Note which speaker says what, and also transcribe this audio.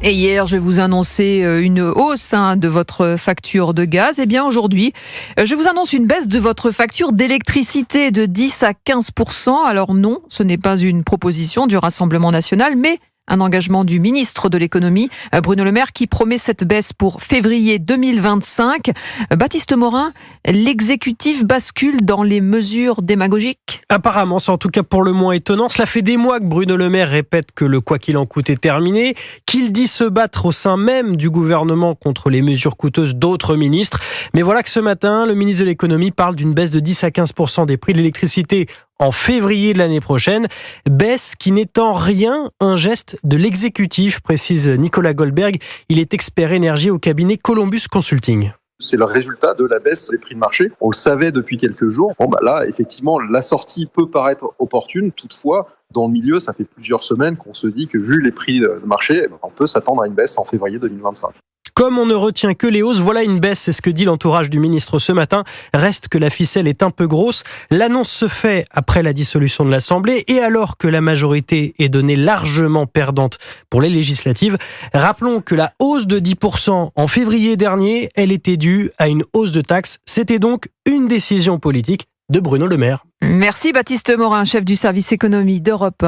Speaker 1: Et hier, je vous annonçais une hausse de votre facture de gaz. Eh bien, aujourd'hui, je vous annonce une baisse de votre facture d'électricité de 10 à 15%. Alors non, ce n'est pas une proposition du Rassemblement national, mais un engagement du ministre de l'économie, Bruno Le Maire, qui promet cette baisse pour février 2025. Baptiste Morin, l'exécutif bascule dans les mesures démagogiques ?
Speaker 2: Apparemment, c'est en tout cas pour le moins étonnant. Cela fait des mois que Bruno Le Maire répète que le quoi qu'il en coûte est terminé, qu'il dit se battre au sein même du gouvernement contre les mesures coûteuses d'autres ministres. Mais voilà que ce matin, le ministre de l'économie parle d'une baisse de 10 à 15% des prix de l'électricité en février de l'année prochaine. Baisse qui n'est en rien un geste de l'exécutif, précise Nicolas Goldberg. Il est expert énergie au cabinet Columbus Consulting.
Speaker 3: C'est le résultat de la baisse des prix de marché. On le savait depuis quelques jours. Là, effectivement, la sortie peut paraître opportune. Toutefois, dans le milieu, ça fait plusieurs semaines qu'on se dit que vu les prix de marché, on peut s'attendre à une baisse en février 2025.
Speaker 2: Comme on ne retient que les hausses, voilà une baisse, c'est ce que dit l'entourage du ministre ce matin. Reste que la ficelle est un peu grosse. L'annonce se fait après la dissolution de l'Assemblée et alors que la majorité est donnée largement perdante pour les législatives. Rappelons que la hausse de 10% en février dernier, elle était due à une hausse de taxes. C'était donc une décision politique de Bruno Le Maire.
Speaker 1: Merci Baptiste Morin, chef du service économie d'Europe 1.